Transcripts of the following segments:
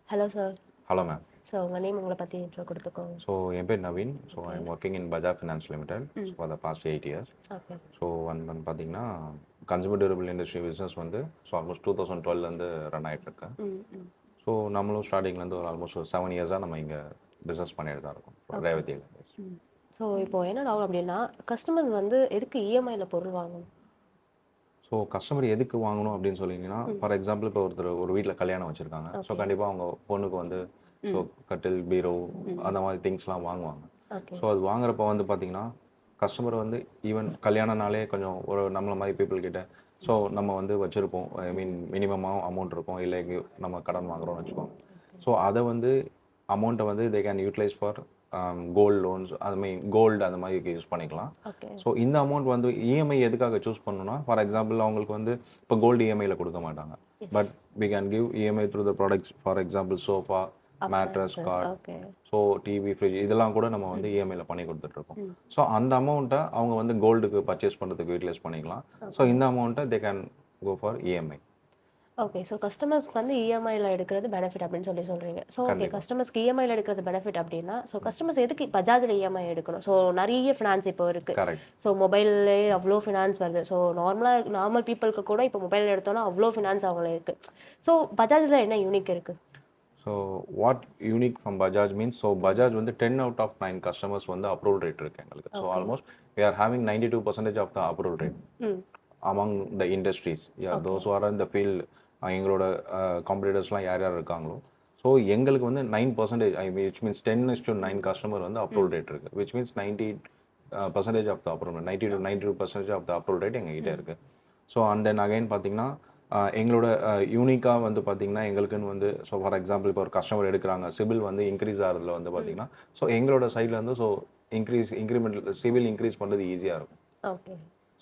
Hello sir. Hello ma'am. உங்க name உங்கள பத்தி இன்ட்ரோ குடுத்துக்கோங்க. என் பேர் Naveen. Okay. I'm working in Bajaj Finance Limited hmm. For the past 8 years. Okay. வந்து பார்த்தீங்கன்னா, கன்சூமர் டியூரபிள் இண்டஸ்ட்ரி பிஸ்னஸ் வந்து ஆல்மோஸ்ட் 2012லேருந்து ரன் ஆகிட்டுருக்கு. ம், ம். நம்மளும் ஸ்டார்டிங்லேருந்து ஒரு ஆல்மோஸ்ட் ஒரு 7 இயர்ஸாக நம்ம இங்கே பிஸ்னஸ் பண்ணிட்டு தான் இருக்கோம் ஓகே. ரேவதியில். ம். இப்போ என்ன டவுட் அப்டின்னா, கஸ்டமர்ஸ் வந்து எதுக்கு இஎம்ஐல பொருள் வாங்கணும்? கஸ்டமர் எதுக்கு வாங்கணும் அப்படின்னு சொன்னீங்கன்னா, ம். ஃபார் எக்ஸாம்பிள் இப்போ ஒருத்தர் ஒரு வீட்டில் கல்யாணம் வச்சுருக்காங்க. ஓகே. கண்டிப்பாக அவங்க பொண்ணுக்கு வந்து ம். கட்டில், பீரோ ம். அந்த மாதிரி திங்ஸ்லாம் வாங்குவாங்க. ஓகே. அது வாங்குறப்ப வந்து பார்த்தீங்கன்னா, கஸ்டமர் வந்து ஈவன் கல்யாணம்னாலே கொஞ்சம் ஒரு நம்மள மாதிரி பீப்பிள் கிட்ட நம்ம வந்து வச்சுருப்போம். ஐ மீன் மினிமமாக அமௌண்ட் இருக்கும். இல்லை எங்கேயோ நம்ம கடன் வாங்குறோம்னு வச்சுக்கோங்க. ஓகே. அதை வந்து அமௌண்ட்டை வந்து they can utilize for gold loans அது மீன் கோல்டு அந்த மாதிரி யூஸ் பண்ணிக்கலாம். ஓகே. இந்த அமௌண்ட் வந்து இஎம்ஐ எதுக்காக சூஸ் பண்ணணும்னா, ஃபார் எக்ஸாம்பிள் அவங்களுக்கு வந்து இப்போ கோல்டு இஎம்ஐல கொடுக்க மாட்டாங்க. Yes. But we can give EMI through the products. For example sofa, mattress, appliances. Card, okay. TV, fridge இதெல்லாம் கூட நம்ம வந்து இஎம்ஐல பண்ணி கொடுத்துட்ருக்கோம். ம். அந்த அமௌண்ட்டை அவங்க வந்து கோல்டுக்கு பர்ச்சேஸ் பண்ணுறதுக்கு யூட்டிலைஸ் பண்ணிக்கலாம். ஓகே. இந்த அமௌண்ட்டை they can go for EMI. Okay. கஸ்டமர்ஸ்க்கு வந்து இஎம்ஐல எடுக்கிறது பெனிஃபிட் அப்படின்னு சொல்றீங்க. ஓகே, கண்டிப்பா. கஸ்டமர்ஸ்க்கு இஎம்ஐல எடுக்கிறது பெனிஃபிட் அப்படின்னா, கஸ்டமர்ஸ் எதுக்கு பஜாஜ்ல இஎம்ஐ எடுக்கணும்? நெறைய ஃபினான்ஸ் இப்போ இருக்கு. கரெக்ட். மொபைல்லே அவ்ளோ ஃபினான்ஸ் வருது. நார்மல் பீப்பிள்க்கு கூட இப்போ மொபைல் எடுத்தோம்னா அவ்ளோ ஃபினான்ஸ் அவங்கள இருக்கு. பஜாஜ்ல என்ன யூனிக் இருக்கு? What unique from Bajaj means Bajaj வந்து 10 அவுட் ஆஃப் 9 கஸ்டமர்ஸ் வந்து அப்ரூவல் ரேட் இருக்கு எங்களுக்கு. Okay. Almost we are having 92% of the approval rate hmm. Among the industries. Okay. Those are இந்த ஃபீல்டு. எங்களோட காம்படிட்டர்ஸ்லாம் யார் யார் இருக்காங்களோ எங்களுக்கு வந்து 9% விச் மீன்ஸ் 10:9 கஸ்டமர் வந்து அப்ரூவல் ரேட் இருக்கு. Which means 90% of the approval 90 to 92% of the approval rate எங்ககிட்ட இருக்கு. அண்ட் தென் அகைன் பார்த்தீங்கன்னா, எங்களோட யூனிக்காக வந்து பார்த்தீங்கன்னா, எங்களுக்குன்னு வந்து ஃபார் எக்ஸாம்பிள் இப்போ ஒரு கஸ்டமர் எடுக்கிறாங்க, சிபில் வந்து இன்க்ரீஸ் ஆகிறதுல வந்து பார்த்தீங்கன்னா, எங்களோட சைடில் வந்து இன்க்ரிமெண்ட் சிபில் இன்க்ரீஸ் பண்ணுறது ஈஸியாக இருக்கும். ஓகே.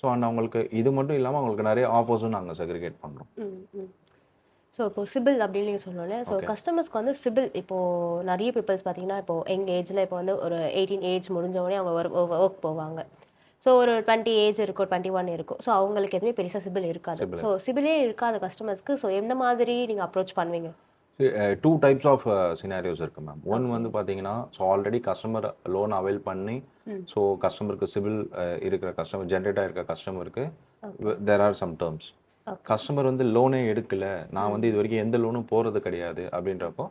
அண்ட் அவங்களுக்கு இது மட்டும் இல்லாமல் அவங்களுக்கு நிறைய ஆஃபர்ஸும் நாங்கள் செக்ரிகேட் பண்ணுறோம். ம், ம். இப்போ சிபில் அப்படின்னு நீங்க சொன்னோம்ல. ஓகே. கஸ்டமர்ஸ்க்கு வந்து சிபில் இப்போ நெறைய பீப்பிள்ஸ் பார்த்தீங்கன்னா, இப்போ எங்க ஏஜ்ல இப்போ வந்து ஒரு 18 ஏஜ் முடிஞ்ச உடனே அவங்க வொர்க் போவாங்க. ஒரு 20 ஏஜ் இருக்கும், 21 இருக்கும். அவங்களுக்கு எதுவுமே பெருசா சிபில் இருக்காது. சிபில் சிபிலே இருக்காத கஸ்டமர்ஸ்க்கு எந்த மாதிரி நீங்க அப்ரோச் பண்ணுவீங்க? 2 டைப்ஸ் ஆஃப் சினாரியோஸ் இருக்குது மேம். One okay. வந்து பார்த்தீங்கன்னா, ஆல்ரெடி கஸ்டமர் லோன் அவைல் பண்ணி ம். கஸ்டமருக்கு சிபில் இருக்கிற கஸ்டமர் ஜென்ரேட் ஆகிருக்க கஸ்டமருக்கு okay. There are some terms. Okay. Customer வந்து லோனே எடுக்கல, நான் வந்து இது வரைக்கும் எந்த லோனும் போகிறது கிடையாது அப்படின்றப்போ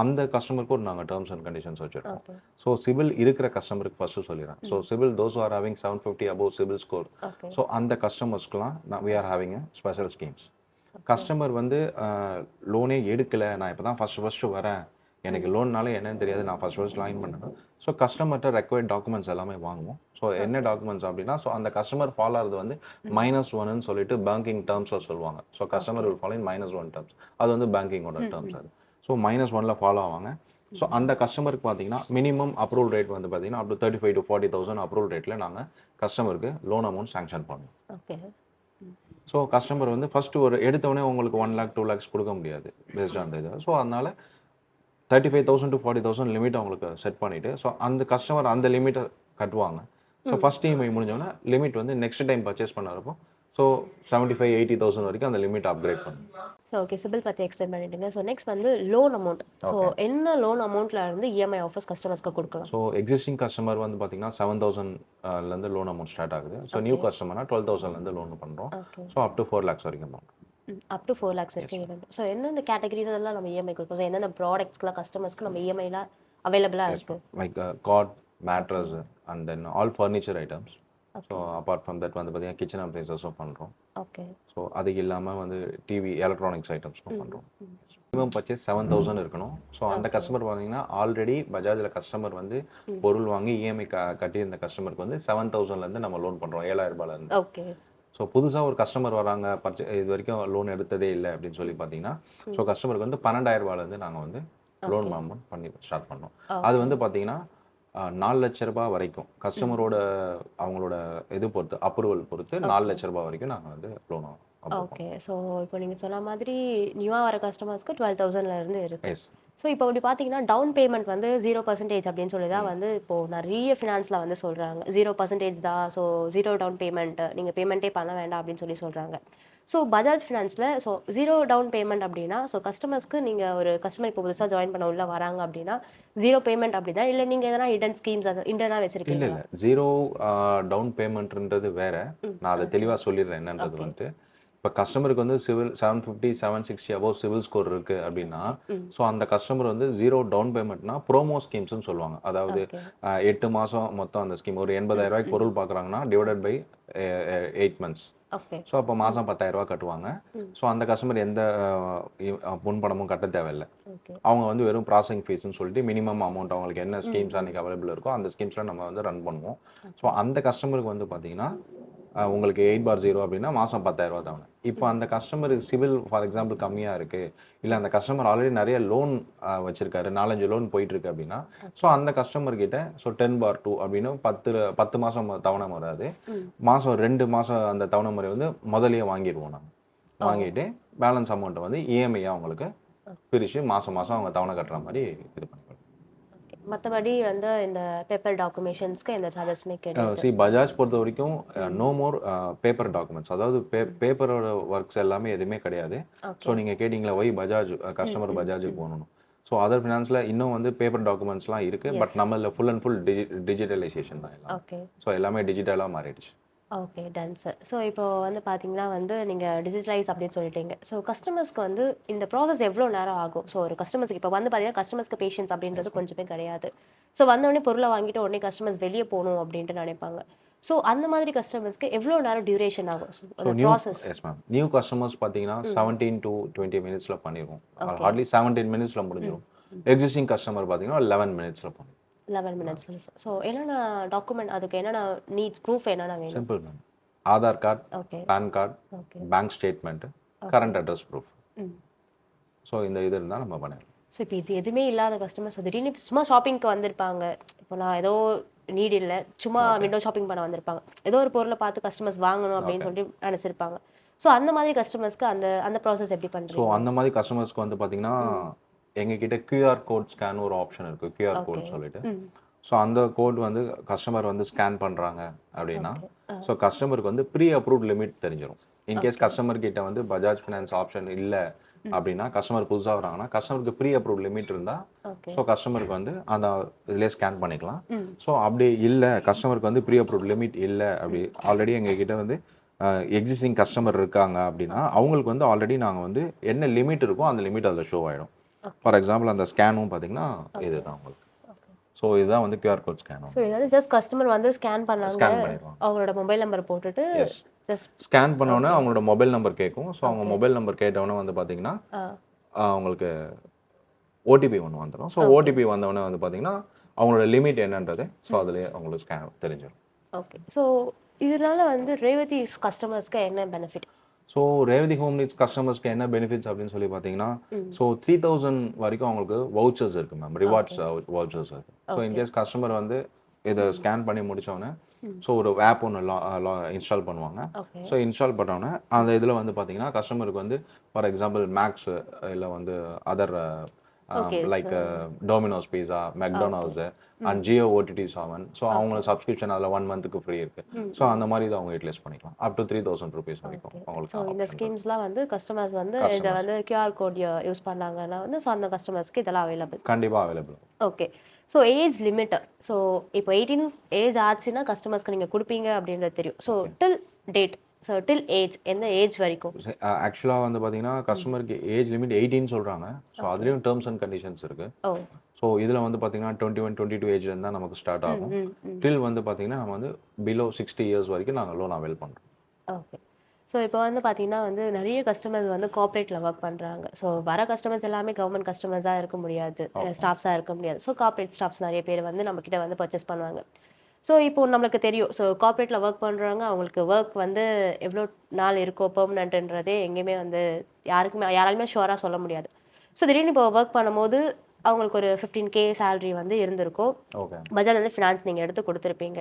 அந்த கஸ்டமருக்கு ஒரு நாங்கள் டேர்ம்ஸ் அண்ட் கண்டிஷன்ஸ் வச்சுருக்கோம். ஓகே. சிபில் இருக்கிற கஸ்டமருக்கு ஃபஸ்ட்டு சொல்லிடுறேன். CIBIL those are having 750 above CIBIL score. Okay. அந்த கஸ்டமர்ஸ்க்குலாம் we are having a special schemes. Customer வந்து லோனே எடுக்கல, நான் இப்போ தான் ஃபஸ்ட்டு வரேன், எனக்கு லோன்னால என்னன்னு தெரியாது, நான் ஃபர்ஸ்ட் லாயின் பண்ணணும். கஸ்டமர்கிட்ட ரெக்வயர்ட் டாக்குமெண்ட்ஸ் எல்லாமே வாங்குவோம். என்ன டாக்குமெண்ட்ஸ் அப்படின்னா, அந்த கஸ்டமர் ஃபாலோ ஆகிறது வந்து -1ன்னு சொல்லிட்டு பேங்கிங் டேர்ம்ஸில் சொல்லுவாங்க. Customer will follow in -1 terms. அது வந்து பேங்கிங்கோட டேர்ம்ஸ் அது. -1ல ஃபாலோ ஆவாங்க. அந்த கஸ்டமருக்கு பார்த்தீங்கன்னா, மினிமம் அப்ரூவல் ரேட் வந்து பார்த்தீங்கன்னா, அப் டு 35,000 to 40,000 அப்ரூவல் ரேட்டில் நாங்கள் கஸ்டமருக்கு லோன் அமௌண்ட் சாங்ஷன் பண்ணுவோம். ஓகே. கஸ்டமர் வந்து ஃபர்ஸ்ட் ஒரு எடுத்தவொடனே உங்களுக்கு 1 லேக் 2 லேக்ஸ் கொடுக்க முடியாது பேஸ்ட் ஆன் இது. அதனால 35,000 to 40,000 லிமிட் அவங்களுக்கு செட் பண்ணிட்டு, அந்த கஸ்டமர் அந்த லிமிட்டை கட்டுவாங்க. ஃபர்ஸ்ட் இஎம்ஐ முடிஞ்சோன்னா லிமிட் வந்து நெக்ஸ்ட் டைம் பர்ச்சேஸ் பண்ணறப்போ 75,000 80,000 வரைக்கும் அந்த லிமிட் அப்கிரேட் பண்ணும். ஓகே. சிபில் பத்தி எக்ஸ்பிளைன் பண்ணிட்டீங்க. நெக்ஸ்ட் வந்து லோன் அமௌண்ட். ஓகே. என்ன லோன் அமௌண்ட்ல இருந்து இஎம்ஐ ஆஃபர்ஸ் கஸ்டமர்ஸ்க்கு குடுக்கலாம்? எக்ஸிஸ்டிங் கஸ்டமர் வந்து பார்த்தீங்கன்னா 7,000 லேருந்து லோன் அமௌண்ட் ஸ்டார்ட் ஆகுது. நியூ கஸ்டமர்னா 12,000லேருந்து லோன் பண்ணுறோம். ஓகே. அப் டு 4 லேக்ஸ் வரைக்கும் பண்ணுறோம். அப் டு 4 லேக்ஸ் வரைக்கும் இருக்கு. எந்தெந்த கேட்டகரிஸ் எல்லாம் நம்ம இஎம்ஐ குடுப்போம்? எந்தெந்த ப்ராடக்ட்ஸ்க்குலாம் கஸ்டமர்ஸ்க்கு நம்ம இஎம்ஐல அவைலபிளா இருக்கு? Like cot, mattress and then all furniture items. Apart from that வந்து பார்த்தீங்கன்னா கிச்சன் அப்ளையன்சஸும் பண்ணுறோம். ஓகே. அது இல்லாமல் வந்து டிவி எலக்ட்ரானிக்ஸ் ஐட்டம்ஸும் பண்ணுறோம். மினிமம் பர்ச்சேஸ் 7,000 இருக்கணும். அந்த கஸ்டமர் பார்த்தீங்கன்னா ஆல்ரெடி பஜாஜில் கஸ்டமர் வந்து பொருள் வாங்கி இஎம்ஐ கட்டியிருந்த கஸ்டமருக்கு வந்து 7,000லேருந்து நம்ம லோன் பண்ணுறோம். 7,000 ரூபாயிலேருந்து. ஓகே. புதுசாக ஒரு கஸ்டமர் வராங்க, இது வரைக்கும் லோன் எடுத்ததே இல்லை அப்படின்னு சொல்லி பார்த்தீங்கன்னா, கஸ்டமருக்கு வந்து 12,000 ரூபாயிலேருந்து நாங்கள் வந்து லோன் அமௌண்ட் பண்ணி ஸ்டார்ட் பண்ணோம். அது வந்து பார்த்தீங்கன்னா 4 லட்ச ரூபாய் வரைக்கும் கஸ்டமரோட அவங்களோட இது பொறுத்து அப்ரூவல் பொறுத்து 4 லட்ச ரூபாய் வரைக்கும் நாங்கள் வந்து லோன் ஓகே. இப்போ நீங்க சொன்ன மாதிரி நியூவா வர கஸ்டமர்ஸ்க்கு 12,000ல இருந்து இருக்கு. எஸ். இப்போ இப்படி பார்த்தீங்கன்னா, டவுன் பேமெண்ட் வந்து 0% அப்படின்னு சொல்லி தான் வந்து இப்போ நெறைய ஃபினான்ஸ்ல வந்து சொல்றாங்க. 0% தான். 0 டவுன் பேமெண்ட் நீங்க பேமெண்ட்டே பண்ண வேண்டாம் அப்படின்னு சொல்லி சொல்றாங்க. ஸோ பஜாஜ் ஃபினான்ஸில் ஸோ 0 டவுன் பேமெண்ட் அப்படின்னா, ஸோ கஸ்டமர்ஸ்க்கு நீங்கள் ஒரு கஸ்டமர் இப்போ புதுசா ஜாயின் பண்ண உள்ள வராங்க அப்படின்னா, 0 பேமெண்ட் அப்படிதான். இல்ல நீங்க எதனா ஹிடன் ஸ்கீம்ஸ் அது ஹிடனா இல்ல, வச்சிருக்கீங்களா? இல்ல. 0 டவுன் பேமெண்ட்ன்றது வேற. நான் அத ஓகே, தெளிவா சொல்லிடுறேன் என்னன்றது ஓகே. வந்துட்டு. இப்ப கஸ்டமருக்கு வந்து சிவில் 750, 760 அபோவ் சிவில் ஸ்கோர் இருக்கு அப்டின்னா, ம். ஸோ அந்த கஸ்டமர் வந்து 0 டவுன் பேமெண்ட்னா ப்ரோமோ ஸ்கீம்ஸ்ன்னு சொல்லுவாங்க. அதாவது ஓகே. 8 மாசம் மொத்தம் அந்த ஸ்கீம். ஒரு ரூ. ம், 80,000 ம். பொருள் பார்க்குறாங்கன்னா, divided okay, by 8 months. Okay. So அப்போ ம், மாசம் ரூ. 10,000 கட்டுவாங்க. ம். ஸோ அந்த கஸ்டமர் எந்த முன்பணமும் கட்ட தேவையில்ல. ஓகே. அவங்க வந்து வெறும் ப்ராசஸிங் ஃபீஸ்ன்னு சொல்லிட்டு மினிமம் அமௌண்ட் அவங்களுக்கு என்ன ம், ஸ்கீம்ஸ் ம். அன்னைக்கு அவைலபிள் இருக்கோ, அந்த ஸ்கீம்ஸ்ல நம்ம வந்து ரன் பண்ணுவோம். So okay. அந்த கஸ்டமருக்கு வந்து பார்த்தீங்கன்னா, உங்களுக்கு 8/0 அப்படின்னா மாசம் ரூ. 10,000 தவணை. இப்போ ம். அந்த கஸ்டமருக்கு சிவில் ஃபார் எக்ஸாம்பிள் கம்மியா இருக்கு. இல்ல அந்த கஸ்டமர் ஆல்ரெடி நெறைய லோன் வச்சிருக்காரு. 4, 5 லோன் போயிட்டு இருக்கு அப்படின்னா, ஸோ ஓகே. அந்த கஸ்டமர் கிட்ட ஸோ 10/2 அப்படின்னு 10 மாசம் தவணை வராது. ம். மாசம் 2 மாசம் அந்த தவணை முறை வந்து முதல்லயே வாங்கிருவோம் நாங்க. ஓ! வாங்கிட்டு பேலன்ஸ் அமௌண்ட்ட வந்து இஎம்ஐயா அவங்களுக்கு பிரிச்சு மாசம் மாசம் அவங்க தவணை கட்டுற மாரி இது பண்ணிக்கலாம். ஓகே. மத்தபடி வந்து இந்த பேப்பர் டாக்குமெண்டேஷன்ஸ்க்கு எந்த சார்ஜஸுமே கிடையாது. பஜாஜ் பொறுத்தவரைக்கும் ம். No more paper documents. அதாவது ம். பேப்பரோட ஒர்க்ஸ் எல்லாமே எதுவுமே கிடையாது. So okay. நீங்க கேட்டீங்களா ஒய் பஜாஜ் ம், கஸ்டமர் ம், பஜாஜுக்கு ம். போகணும்னு. ஸோ அதர் ஃபினான்ஸ்ல இன்னும் வந்து பேப்பர் டாக்குமெண்ட்ஸ்லாம் இருக்கு. But yes. நம்மள்ல ஃபுல் அண்ட் ஃபுல் டிஜிட்டலைசேஷன் தான் எல்லாமே. ஓகே. ஸோ எல்லாமே டிஜிட்டலா மாறிடுச்சு. ஓகே. Ton sir. ஸோ இப்போ வந்து பார்த்தீங்கன்னா வந்து நீங்க டிஜிட்டலைஸ் அப்படின்னு சொல்லிட்டீங்க. ஸோ கஸ்டமர்ஸ்க்கு வந்து இந்த ப்ராசஸ் எவ்வளோ நேரம் ஆகும்? ஸோ ஒரு கஸ்டமர்ஸ்க்கு இப்போ வந்து பார்த்தீங்கன்னா, கஸ்டமர்ஸ்க்கு பேஷன்ஸ் அப்படின்றது எஸ் மேம். கொஞ்சமே கிடையாது. ஸோ வந்தோனே பொருள வாங்கிட்டு உடனே கஸ்டமர்ஸ் வெளிய போணும் அப்படின்ட்டு நினைப்பாங்க. ஸோ அந்த மாதிரி கஸ்டமர்ஸ்க்கு எவ்வளோ நேரம் டியூரேஷன் ஆகும்? ஸோ அந்த process. Yes ma'am. New customers பார்த்தீங்கன்னா ம். 17 டூ 20 மினிட்ஸ்ல பண்ணிருவோம். ஓகே. ஹார்ட்லி 17 மினிட்ஸ்ல ம். முடிஞ்சிரும். ம். எக்ஸிஸ்டிங் கஸ்டமர் பார்த்தீங்கன்னா 11 மினிட்ஸ்ல பண்ணிருவோம். 11 மினிட்ஸ்ல. ஸோ என்னென்ன டாக்குமெண்ட் அதுக்கு என்னென்ன நீட்ஸ் ப்ரூஃப் என்னென்ன வேணும்? Simple ma'am. Aadhaar card, okay. PAN card, okay. Bank statement, okay. Current address proof. ம். ஸோ இந்த இது இருந்தா நம்ம பண்ணிடலாம். ஸோ இப்போ இது எதுவுமே இல்லாத கஸ்டமர்ஸ் திடீர்னு சும்மா ஷாப்பிங்க்கு வந்திருப்பாங்க. இப்போ நான் ஏதோ நீட் இல்ல. சும்மா ஓகே, விண்டோ ஷாப்பிங் பண்ண வந்திருப்பாங்க. ஏதோ ஒரு பொருள பார்த்து கஸ்டமர்ஸ் வாங்கணும் அப்படின்னு ஓகே. சொல்லிட்டு நெனச்சிருப்பாங்க. ஸோ அந்த மாதிரி கஸ்டமர்ஸ்க்கு அந்த அந்த ப்ராசஸ் எப்படி ஸோ பண்றீங்க? அந்த மாரி கஸ்டமர்ஸ்க்கு வந்து பார்த்தீங்கன்னா, ம். எங்ககிட்ட கியூஆர் கோட் ஸ்கேன் ஒரு ஆப்ஷன் இருக்கு. QR okay. கோட்ன்னு சொல்லிட்டு. ம். ஸோ அந்த கோட் வந்து கஸ்டமர் வந்து ஸ்கேன் பண்றாங்க அப்படின்னா, ஓகே. ஆ. ஸோ கஸ்டமருக்கு வந்து ப்ரீ அப்ரூவ்ட் லிமிட் தெரிஞ்சிரும். In case okay. கஸ்டமர் கிட்ட வந்து பஜாஜ் ஃபினான்ஸ் ஆப்ஷன் இல்ல ம். அப்படின்னா, கஸ்டமர் புதுசா வராங்கன்னா, கஸ்டமருக்கு ப்ரீ அப்ரூவ்ட் லிமிட் இருந்தா, ஓகே. ஸோ கஸ்டமருக்கு வந்து அந்த இதிலயே ஸ்கேன் பண்ணிக்கலாம். ம். ஸோ அப்படி இல்ல, கஸ்டமருக்கு வந்து ப்ரீ அப்ரூவ்ட் லிமிட் இல்ல அப்படி ம். ஆல்ரெடி எங்ககிட்ட வந்து எக்ஸிஸ்டிங் கஸ்டமர் இருக்காங்க அப்படின்னா, ஓகே. அவங்களுக்கு வந்து ஆல்ரெடி நாங்க வந்து என்ன லிமிட் இருக்கோ அந்த லிமிட் அதில ஷோ ஆயிடும். ஓகே. ஃபார் எக்ஸாம்பிள் அந்த ஸ்கேனும் பார்த்தீங்கன்னா, ஓகே. இதுதான் உங்களுக்கு. ஓகே. ஸோ இதுதான் வந்து கியூஆர் கோட் ஸ்கேன் ஸோ ஆகும். இது வந்து ஜஸ்ட் கஸ்டமர் வந்து ஸ்கேன் பண்ணாங்க. ஸ்கேன் பண்ணிருவாங்க. அவங்களோட மொபைல் நம்பர் போட்டுட்டு எஸ். ஜஸ்ட் ஸ்கேன் பண்ணோனே ஓகே. அவங்களோட மொபைல் நம்பர் கேட்கும். ஸோ அவங்க ஓகே. மொபைல் நம்பர் கேட்டவுனே வந்து பார்த்தீங்கன்னா, ஆ. அவங்களுக்கு ஓடிபி ஒண்ணு வந்துரும். So okay. ஓடிபி வந்தவுனே வந்து பார்த்தீங்கன்னா, அவங்களோட லிமிட் என்னன்றது ஸோ ம். அதிலேயே அவங்களுக்கு ஸ்கேன் தெரிஞ்சிரும். ஓகே. ஸோ இதனால வந்து ரேவதிஸ் கஸ்டமர்ஸ்க்கு என்ன benefit? So Revathi home needs கஸ்டமர்ஸ்க்கு என்ன பெனிஃபிட்ஸ் அப்படின்னு சொல்லி பார்த்தீங்கன்னா, ம். ஸோ 3000 வரைக்கும் அவங்களுக்கு வவுச்சர்ஸ் இருக்கு மேம். Rewards okay. வவுச்சர்ஸ் இருக்கு. So okay. இன்கேஸ் கஸ்டமர் வந்து இத ம். ஸ்கேன் பண்ணி முடிச்சோனே, ம். ஸோ ஒரு ஆப் ஒண்ணு இன்ஸ்டால் பண்ணுவாங்க. ஓகே. ஸோ இன்ஸ்டால் பண்ணோனே, அந்த இதில வந்து பார்த்தீங்கன்னா, கஸ்டமருக்கு வந்து ஃபார் எக்ஸாம்பிள் மேக்ஸ் இல்ல வந்து அதர் ஓகே. லைக் டோமினோஸ் பீஸா, ஓகே. மெக்டொனால்ட்ஸ் ம். And Jio OTT 7. ஸோ அவங்க ஓகே. சப்ஸ்கிரிப்ஷன் அதில 1 மந்த்துக்கு ஃப்ரீ இருக்கு. ம். ஸோ ம். அந்த மாரி இத அவங்க யூட்டிலைஸ் பண்ணிக்கலாம். அப் டூ ₹3000 வரைக்கும் ஓகே. அவங்களுக்கு ஸோ இந்த ஆப்ஷன் இருக்கு. ஸ்கீம்ஸ்லாம் வந்து கஸ்டமர்ஸ் வந்து இத கஸ்டமர்ஸ் வந்து கியூஆர் கோட் யூஸ் பண்ணாங்கன்னா வந்து ஸோ அந்த கஸ்டமர்ஸ்க்கு இதெல்லாம் அவைலபிள். கண்டிப்பா available. Okay. So age limit. So இப்போ 18 ஏஜ் ஆச்சுன்னா கஸ்டமர்ஸ்க்கு நீங்க குடுப்பீங்க அப்படின்றது தெரியும். So okay. Till date. So till age எந்த ஏஜ் வரைக்கும்? ஆக்சுவலா வந்து பார்த்தீங்கன்னா, ம். கஸ்டமருக்கு ஏஜ் லிமிட் 18 சொல்றாங்க. So okay. அதிலயும் டெர்ம்ஸ் அண்ட் கண்டிஷன்ஸ் இருக்கு. ஓ! ஸோ இதில வந்து பார்த்தீங்கன்னா, 21, 22 ஏஜ்ல இருந்து தான் நமக்கு ஸ்டார்ட் ம். ஆகும். ம். ம். டில் வந்து பார்த்தீங்கன்னா, நம்ம வந்து பிலோ 60 இயர்ஸ் வரைக்கும் நாங்க லோன் அவைல் பண்றோம். ஓகே. ஸோ இப்போ வந்து பார்த்தீங்கன்னா வந்து நெறைய கஸ்டமர்ஸ் வந்து கார்ப்பரேட்ல வொர்க் பண்றாங்க. ஸோ வர கஸ்டமர்ஸ் எல்லாமே கவர்மெண்ட் கஸ்டமர்ஸா இருக்க முடியாது. ஓகே. ஸ்டாஃப்ஸா இருக்க முடியாது. ஸோ கார்ப்பரேட் ஸ்டாஃப்ஸ் நெறைய பேர் வந்து நம்ம கிட்ட வந்து பர்ச்சேஸ் பண்ணுவாங்க. ஸோ இப்போ நம்மளுக்கு தெரியும். ஸோ கார்ப்பரேட்ல வொர்க் பண்றவங்க அவங்களுக்கு வொர்க் வந்து எவ்வளோ நாள் இருக்கும் பெர்மனன்ட்ன்றதே எங்கேயுமே வந்து யாராலுமே ஷூரா சொல்ல முடியாது. ஸோ திடீர்னு இப்போ வொர்க் பண்ணும்போது அவங்களுக்கு ஒரு 15K சேலரி வந்து இருந்திருக்கும். ஓகே. பஜாஜ் வந்து ஃபினான்ஸ் நீங்க எடுத்து குடுத்துருப்பீங்க.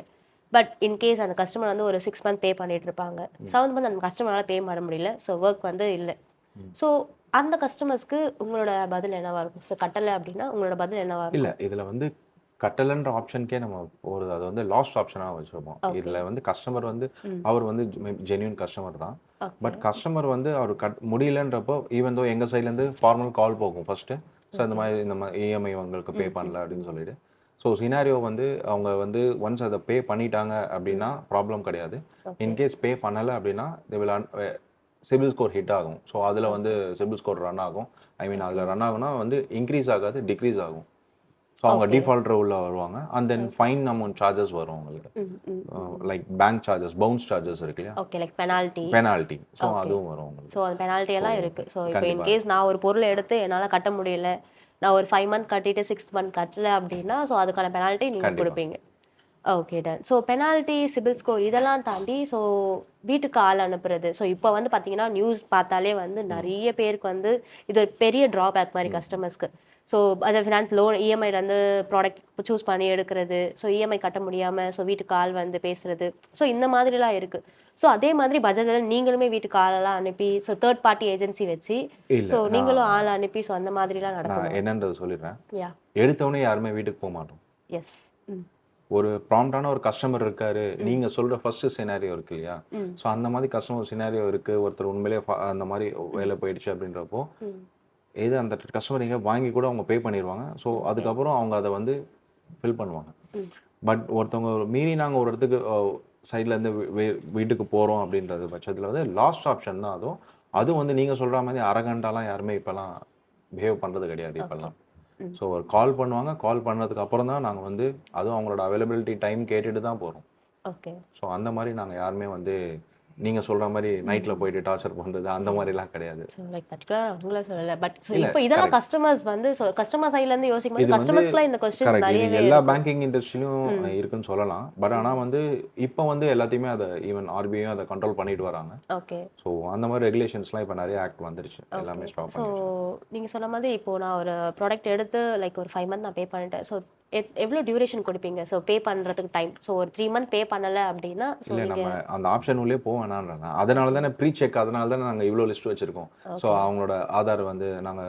பட் இன் கேஸ் அந்த கஸ்டமர் வந்து ஒரு 6 மந்த் பே பண்ணிட்டு இருப்பாங்க. ம். 7த் மந்த் அந்த கஸ்டமரால பே பண்ண முடியல. ஸோ வொர்க் வந்து இல்ல. ம். ஸோ அந்த கஸ்டமர்ஸ்க்கு உங்களோட பதில் என்னவா இருக்கும்? கட்டல அப்டின்னா உங்களோட பதில் என்னவா இல்ல இருக்கும்? இதில வந்து கட்டலன்ற ஆப்ஷனுக்கே நம்ம போகிறது அது வந்து லாஸ்ட் ஆப்ஷனாக வச்சுருப்போம். ஓகே. இதில் வந்து கஸ்டமர் வந்து ம். அவர் வந்து ஜென்யூன் கஸ்டமர் தான். ஓகே. பட் கஸ்டமர் வந்து அவர் முடியலன்றப்போ ஈவன் தோ எங்கள் சைட்லேருந்து ஃபார்மல் கால் போகும் ஃபஸ்ட்டு. ஸோ இந்த மாதிரி இஎம்ஐ உங்களுக்கு பே பண்ணல அப்படின்னு சொல்லிட்டு. ஸோ சினாரியோ வந்து அவங்க வந்து ஒன்ஸ் அதை பே பண்ணிட்டாங்க அப்படின்னா ப்ராப்ளம் கிடையாது. ஓகே. இன்கேஸ் பே பண்ணலை அப்படின்னா சிபில் ஸ்கோர் ஹிட் ஆகும். ஸோ அதில் வந்து சிபில் ஸ்கோர் ரன் ஆகும். ஐ மீன் அதில் ரன் ஆகும்னா வந்து இன்க்ரீஸ் ஆகாது, டிக்ரீஸ் ஆகும். ஸோ அவங்க ஓகே. டிஃபால்ட் உள்ள வருவாங்க. And then fine amount charges வரும் உங்களுக்கு. ம், ம், ம். Like bank charges, bounce charges இருக்கு இல்லையா? Okay. Like penalty. Penalty. So okay. அதுவும் வரும் உங்களுக்கு. ஸோ அந்த பெனால்ட்டி எல்லாம் இருக்கு. ஸோ இப்போ கண்டிப்பா. இன்கேஸ் நான் ஒரு பொருள் எடுத்து என்னால கட்ட முடியல, நான் ஒரு 5 மந்த் கட்டிட்டு 6 மந்த் கட்டல அப்படின்னா, ஸோ அதுக்கான பெனால்ட்டி நீங்க கண்டிப்பா. குடுப்பீங்க. Okay done. So penalty, CIBIL score இதெல்லாம் தாண்டி ஸோ வீட்டுக்கு ஆள் அனுப்புறது. ஸோ இப்போ வந்து பார்த்தீங்கன்னா, நியூஸ் பார்த்தாலே வந்து நெறைய பேருக்கு வந்து இது ஒரு பெரிய ட்ராபேக் மாரி கஸ்டமர்ஸ்க்கு. ஸோ அது ஃபினான்ஸ் லோன் இஎம்ஐலேருந்து ப்ராடக்ட் சூஸ் பண்ணி எடுக்கிறது. ஸோ இஎம்ஐ கட்ட முடியாம ஸோ வீட்டுக்கு ஆள் வந்து பேசுறது. ஸோ இந்த மாதிரிலாம் இருக்கு. ஸோ அதே மாதிரி பஜாஜ்ல நீங்களுமே வீட்டுக்கு ஆளெல்லாம் அனுப்பி ஸோ தேர்ட் பார்ட்டி ஏஜென்சி வச்சு இல்ல ஸோ நீங்களும் நான் ஆள் அனுப்பி ஸோ அந்த மாதிரிலாம் நான் நடக்குமா? என்னன்றது சொல்லிடுறேன். யா. எடுத்தவொடனே யாருமே வீட்டுக்கு போக மாட்டோம். எஸ். ம். ஒரு ப்ராம்ப்டான ஒரு கஸ்டமர் இருக்காரு. நீங்க சொல்ற ஃபர்ஸ்ட் சினாரியோ இருக்கு இல்லையா? ம். ஸோ அந்த மாதிரி கஸ்டமர் சினாரியோ இருக்கு. ஒருத்தர் உண்மையிலேயே அந்த மாதிரி வேலை போயிடுச்சு அப்படின்றப்போ, ம். எது அந்த கஸ்டமர் எங்க வாங்கி கூட அவங்க பே பண்ணிருவாங்க. So okay. அதுக்கப்புறம் அவங்க அதை வந்து ஃபில் பண்ணுவாங்க. ம். பட் ஒருத்தவங்க மீறி நாங்க ஒரு இடத்துக்கு சைட்லேருந்து வீட்டுக்கு போறோம் அப்படின்றது பட்சத்தில் வந்து லாஸ்ட் ஆப்ஷன் தான் அதுவும். அதுவும் வந்து நீங்க சொல்ற மாதிரி அரகண்டாலாம் யாருமே இப்போலாம் பிஹேவ் பண்றது கிடையாது ஓகே. இப்போல்லாம். ம். ஸோ ஒரு கால் பண்ணுவாங்க. கால் பண்ணதுக்கு அப்புறம் தான் நாங்க வந்து அதுவும் அவங்களோட அவைலபிலிட்டி டைம் கேட்டுட்டு தான் போறோம். ஓகே. ஸோ அந்த மாதிரி நாங்க யாருமே வந்து நீங்க சொல்ற மாதிரி நைட்ல போயிட்டு டார்ச்சர் பண்றது அந்த மாதிரிலாம் கிடையாது. ஸோ லைக் பர்ட்டிகுலரா உங்கள சொல்லல. பட் ஸோ இல்ல இப்போ இதெல்லாம் கரெக்ட். கஸ்டமர்ஸ் வந்து ஸோ கஸ்டமர் சைட்லேருந்து யோசிக்கும்போது இது வந்து கஸ்டமர்ஸ்க்குலாம் இந்த கொஸ்டின்ஸ் கரெக்ட். இது நெறையவே எல்லா இருக்கும். பேங்கிங் இண்டஸ்ட்ரியிலும் ம். இருக்குன்னு சொல்லலாம். பட் ஆனா ம். வந்து இப்போ வந்து எல்லாத்தையுமே அதை ஈவன் ஆர்பிஐயும் அதை கண்ட்ரோல் பண்ணிட்டு வராங்க. ஓகே. ஸோ அந்த மாதிரி ரெகுலேஷன்ஸ்லாம் இப்போ நிறைய ஆக்ட் வந்துருச்சு. ஓகே. எல்லாமே ஸ்டாப் ஸோ பண்ணிடுச்சு. நீங்க சொன்ன மாதிரி இப்போ நான் ஒரு ப்ராடக்ட் எடுத்து லைக் ஒரு 5 மந்த் நான் பே பண்ணிட்டேன். ஸோ எவ்வளோ டியூரேஷன் குடுப்பீங்க? ஸோ பே பண்றதுக்கு டைம். ஸோ ஒரு 3 மந்த் பே பண்ணல அப்படின்னா ஸோ இல்ல நீங்க நம்ம அந்த ஆப்ஷன் உள்ளே போக வேணான்றாங்க. அதனால தானே ப்ரீ செக் அதனால தானே நாங்க இவ்ளோ லிஸ்ட் வச்சிருக்கோம். So okay. அவங்களோட ஆதார் வந்து நாங்க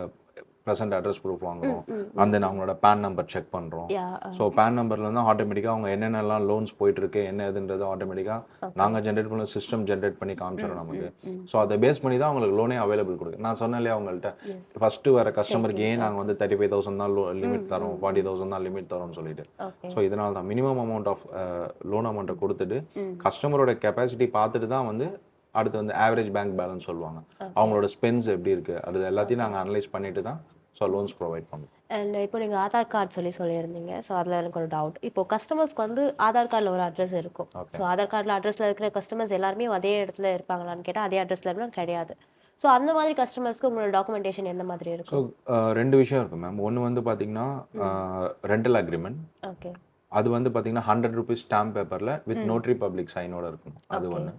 பிரசன்ட் அட்ரஸ் ப்ரூஃப் ம், வாங்குறோம். ம், அண்ட் ம், தென் ம். அவங்களோட பேன் நம்பர் செக் பண்றோம். யா. ஸோ பேன் நம்பர்லேருந்து ஆட்டோமேட்டிக்காக அவங்க என்னென்னலாம் லோன்ஸ் போயிட்டு இருக்கு என்ன ஏதுன்றது ஆட்டோமேட்டிக்காக ஓகே. நாங்கள் ஜென்ரேட் பண்ண சிஸ்டம் ஜென்ரேட் பண்ணி ம், காமிச்சிடும் நமக்கு. ம், ம். ஸோ அதை பேஸ் பண்ணி தான் அவங்களுக்கு லோனே அவைலபிள் கொடுக்கு. நான் சொன்னேன் இல்லையா அவங்கள்ட்ட எஸ். ஃபர்ஸ்ட் வர கஸ்டமருக்கு செக்கிங். ஏன் நாங்கள் ஓகே. வந்து 35,000 தான் லிமிட் ம், தரோம், ம், ம். 40,000 தான் லிமிட் தரோம்னு சொல்லிட்டு. ஓகே. ஸோ இதனால தான் மினிமம் அமௌண்ட் ஆஃப் லோன் அமௌண்ட்டை கொடுத்துட்டு ம். கஸ்டமரோட கெப்பாசிட்டி பார்த்துட்டு தான் வந்து அடுத்து வந்து ஆவரேஜ் பேங்க் பேலன்ஸ் சொல்லுவாங்க. ஓகே. அவங்களோட ஸ்பென்ஸ் எப்படி இருக்கு அது எல்லாத்தையும் ஓகே. நாங்கள் அனலைஸ் பண்ணிட்டு தான் ஸோ லோன்ஸ் ப்ரொவைட் பண்ணுவோம். அண்ட் இப்போ நீங்க ஆதார் கார்டு சொல்லியிருந்தீங்க. ஸோ அதில எனக்கு ஒரு டவுட். இப்போ கஸ்டமர்ஸ்க்கு வந்து ஆதார் கார்டில ஒரு அட்ரஸ் இருக்கும். ஓகே. ஸோ ஆதார் கார்டில அட்ரஸ்ல இருக்கிற கஸ்டமர்ஸ் எல்லாருமே அதே இடத்துல இருப்பாங்களான்னு கேட்டா, அதே அட்ரஸ்ல இருந்தா கிடையாது. ஸோ அந்த மாதிரி கஸ்டமர்ஸ்க்கு உங்களோட டாக்குமெண்டேஷன் எந்த மாதிரி ஸோ இருக்கும்? 2 விஷயம் இருக்கு மேம். ஒன்று வந்து பார்த்தீங்கன்னா ரெண்டல் அக்ரிமெண்ட். ஓகே. அது வந்து பார்த்தீங்கன்னா ₹100 ஸ்டாம்ப் பேப்பரில் வித் ம். நோட்டரி பப்ளிக் சைனோட இருக்கணும். அது ஓகே. ஒன்று.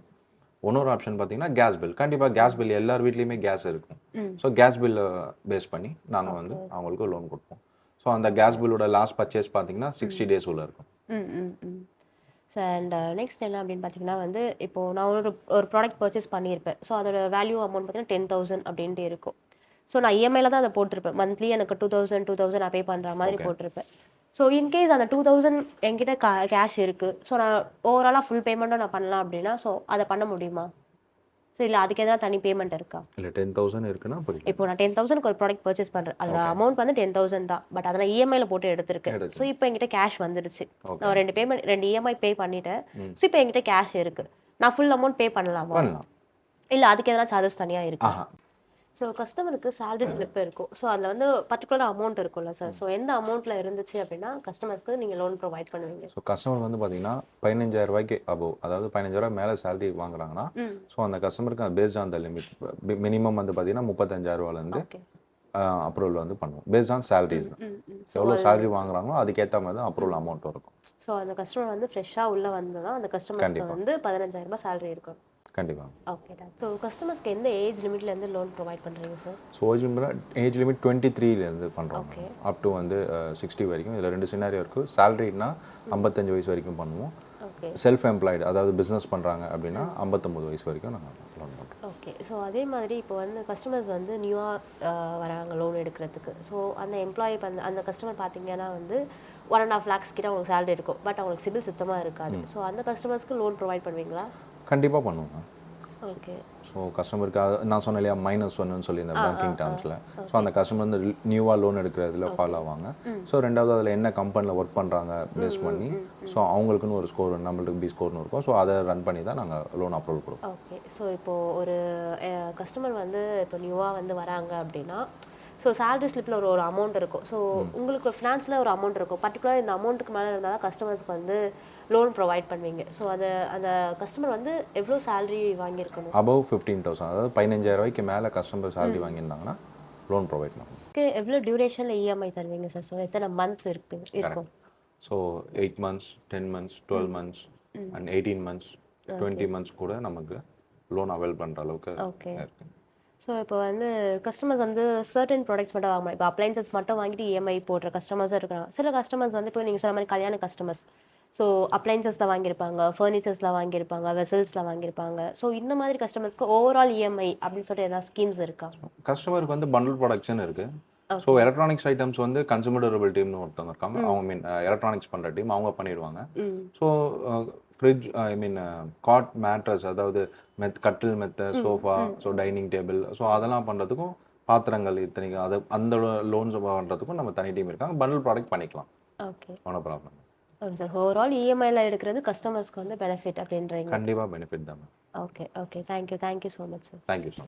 இன்னொரு ஆப்ஷன் பார்த்தீங்கன்னா கேஸ் பில். கண்டிப்பாக கேஸ் பில் எல்லார் வீட்லேயுமே கேஸ் இருக்கும். ம். ஸோ கேஸ் பில்லை பேஸ் பண்ணி நாங்கள் வந்து ஓகே. அவங்களுக்கு லோன் கொடுப்போம். ஸோ அந்த கேஸ் பில்லோட லாஸ்ட் பர்ச்சேஸ் பார்த்தீங்கன்னா 60 டேஸ் உள்ள இருக்கும். ம், ம், ம். ஸோ அண்ட் நெக்ஸ்ட் என்ன அப்படின்னு பார்த்தீங்கன்னா வந்து, இப்போ நான் ஒரு ப்ராடக்ட் பர்ச்சேஸ் பண்ணியிருப்பேன். ஸோ அதோட வேல்யூ அமௌண்ட் பார்த்தீங்கன்னா 10,000 அப்படின்ட்டு இருக்கும். ஸோ நான் இஎம்ஐல தான் அதை போட்டிருப்பேன். மந்த்லி எனக்கு 2,000 2,000 நான் பே பண்ற மாதிரி ஓகே. போட்டிருப்பேன். ஸோ இன்கேஸ் அந்த 2,000 என்கிட்ட கேஷ் இருக்கு. ஸோ நான் ஓவராலா ஃபுல் பேமெண்ட்டும் நான் பண்ணலாம் அப்படின்னா, ஸோ அத பண்ண முடியுமா? ஸோ இல்ல அதுக்கு எதனா தனி பேமெண்ட் இருக்கா? இல்லை 10,000 இருக்குன்னா புரியல. இப்போ நான் 10,000க்கு ஒரு ப்ராடக்ட் பர்ச்சேஸ் பண்றேன். அதோட ஓகே. அமௌண்ட் வந்து 10,000 தான். பட் அத நான் இஎம்ஐல போட்டு எடுத்திருக்கேன். ஸோ எடுக்கலாம். இப்போ என்கிட்ட கேஷ் வந்துருச்சு. ஓகே. நான் 2 இஎம்ஐ பே பண்ணிட்டேன். ம். ஸோ இப்போ என்கிட்ட கேஷ் இருக்கு. நான் ஃபுல் அமௌண்ட் பே பண்ணலாமா? பண்ணலாம். இல்ல அதுக்கு எதனா சார்ஜஸ் தனியா இருக்கா? ஆஹா. ஸோ கஸ்டமருக்கு சேலரி ஸ்லிப் இருக்கும். ஸோ அதில் வந்து பர்டிகுலர் அமௌண்ட் இருக்கும்ல சார். ஸோ எந்த அமௌண்ட்ல இருந்துச்சு அப்படின்னா கஸ்டமர்ஸ்க்கு நீங்க லோன் ப்ரொவைட் பண்ணுவீங்க? ஸோ கஸ்டமர் வந்து பார்த்தீங்கன்னா ₹15,000 அபோவ் அதாவது ₹15,000 மேலே சேலரி வாங்குறாங்கன்னா ம். ஸோ அந்த கஸ்டமருக்கு based on the limit minimum வந்து பார்த்தீங்கன்னா ₹35,000 ஓகே. அப்ரூவல் வந்து பண்ணுவோம். பேஸ்ட் ஆன் சேலரிஸ் தான். ம், ம். எவ்வளோ சேலரி வாங்குறாங்களோ அதுக்கேற்ற மாதிரி தான் அப்ரூவல் அமௌண்ட் இருக்கும். ஸோ அந்த கஸ்டமர் வந்து ஃப்ரெஷ்ஷா உள்ள வந்தா அந்த கஸ்டமர்ஸ்க்கு கண்டிப்பா. வந்து ₹15,000 சேலரி இருக்கும். கண்டிப்பாக. Okay done. ஸோ கஸ்டமர்ஸ்க்கு எந்த ஏஜ் லிமிட்ல இருந்து லோன் ப்ரொவைட் பண்றீங்க சார்? ஸோ ஏஜ் லிமிட் 23லேருந்து பண்ணுறோம். ஓகே. அப் டு வந்து 60 வரைக்கும். இதில் 2 சினாரியோ இருக்குது. சேலரினா 55 வயசு வரைக்கும் பண்ணுவோம். ஓகே. செல்ஃப் எம்ப்ளாய்டு அதாவது பிஸ்னஸ் பண்ணுறாங்க அப்படின்னா 59 வயசு வரைக்கும் நாங்கள் லோன் பண்ணுறோம். ஓகே. ஓகே. ஸோ அதே மாதிரி இப்போ வந்து கஸ்டமர்ஸ் வந்து நியூவாக வராங்க லோன் எடுக்கிறதுக்கு. ஸோ அந்த எம்ப்ளாயி அந்த அந்த கஸ்டமர் பார்த்தீங்கன்னா வந்து 1.5 லேக்ஸ் கிட்ட அவங்களுக்கு சேலரி இருக்கும். பட் அவங்களுக்கு சிபில் சுத்தமாக இருக்காது. ஸோ அந்த கஸ்டமர்ஸ்க்கு லோன் ப்ரொவைட் பண்ணுவீங்களா? கண்டிப்பாக பண்ணுவோங்க. ஓகே. ஸோ கஸ்டமருக்கு நான் சொன்னேன் இல்லையா -1ன்னு சொல்லியிருந்தேன் பேங்கிங் டேர்ம்ஸில். ஸோ அந்த ஓகே. கஸ்டமர் வந்து நியூவாக லோன் எடுக்கிறதுல ஃபாலோ ஆவாங்க. ஸோ ரெண்டாவது அதில் என்ன கம்பெனியில் ஒர்க் பண்ணுறாங்க பேஸ் பண்ணி, ஸோ அவங்களுக்குன்னு ஒரு ஸ்கோர் நம்மளுக்கு பி ஸ்கோர்னு இருக்கும். ஸோ அதை ரன் பண்ணி தான் நாங்கள் லோன் அப்ரூவல் கொடுப்போம். ஓகே. ஸோ இப்போ ஒரு கஸ்டமர் வந்து இப்போ நியூவாக வந்து வராங்க அப்படின்னா, ஸோ சேலரி ஸ்லிப்பில் ஒரு ஒரு அமௌண்ட் இருக்கும். ஸோ உங்களுக்கு ஃபினான்ஸில் ஒரு அமௌண்ட் இருக்கும். பர்டிகுலர் இந்த அமௌண்ட்டுக்கு மேலே இருந்தால் தான் கஸ்டமர்ஸ்க்கு வந்து லோன் ப்ரொவைட் பண்ணுவீங்க. ஸோ அதை அந்த கஸ்டமர் வந்து எவ்வளோ சேலரி வாங்கியிருக்கணும்? அபவ் 15,000 அதாவது 15,000 மேலே கஸ்டமர் சேலரி வாங்கியிருந்தாங்கன்னா லோன் ப்ரொவைட் பண்ணுவோம். எவ்வளோ டியூரேஷனில் இஎம்ஐ தருவீங்க சார்? ஸோ எத்தனை மந்த் இருக்கும்? So 8 months, 10 months, 12 months and 18 months, 20 months கூட நமக்கு லோன் அவைல் பண்ணுற அளவுக்கு ஓகே. இருக்கு. ஸோ இப்போ வந்து கஸ்டமர்ஸ் வந்து சர்டன் ப்ராடக்ட்ஸ் மட்டும் வாங்க இப்போ அப்ளைன்சஸ் மட்டும் வாங்கிட்டு இஎம்ஐ போடுற கஸ்டமர்ஸும் இருக்காங்க. சில கஸ்டமர்ஸ் வந்து இப்போ நீங்கள் சொன்ன மாதிரி கல்யாண கஸ்டமர்ஸ். ஸோ அப்ளைன்சஸில் வாங்கியிருப்பாங்க, ஃபர்னிச்சர்ஸில் வாங்கியிருப்பாங்க, வெசல்ஸில் வாங்கியிருப்பாங்க. ஸோ இந்த மாதிரி கஸ்டமர்ஸ்க்கு ஓவரால் இஎம்ஐ அப்படின்னு சொல்லிட்டு ஏதாவது ஸ்கீம்ஸ் இருக்கா? கஸ்டமருக்கு வந்து பண்டில் ப்ராடக்ட்ஸ்னு இருக்கு. So okay. எலக்ட்ரானிக்ஸ் ஐட்டம்ஸ் வந்து கன்சூமர் டூரபிள் டீம்னு ஒருத்தவங்க இருக்காங்க. அவங்க எலக்ட்ரானிக்ஸ் பண்ணுற டீம் அவங்க பண்ணிடுவாங்க. ம். ஸோ ஃப்ரிட்ஜ் காட் மேட்ரஸ் அதாவது கட்டில் மெத்த sofa, so dining table, so அதெல்லாம் பண்ணுறதுக்கும் பாத்திரங்கள் இத்தனைக்கும் அதை அந்த லோன்ஸ் பண்ணுறதுக்கும் நம்ம தனி டீம் இருக்காங்க. பண்டில் ப்ராடக்ட் பண்ணிக்கலாம். ஓகே. ஒன்றும் ப்ராப்ளம். Okay sir. ஓவரால் இஎம்ஐல எடுக்கிறது கஸ்டமர்ஸ்க்கு வந்து பெனிஃபிட் அப்படின்றீங்க. கண்டிப்பாக பெனிஃபிட் தான். Okay. Okay. Thank you. Thank you so much sir. Thank you so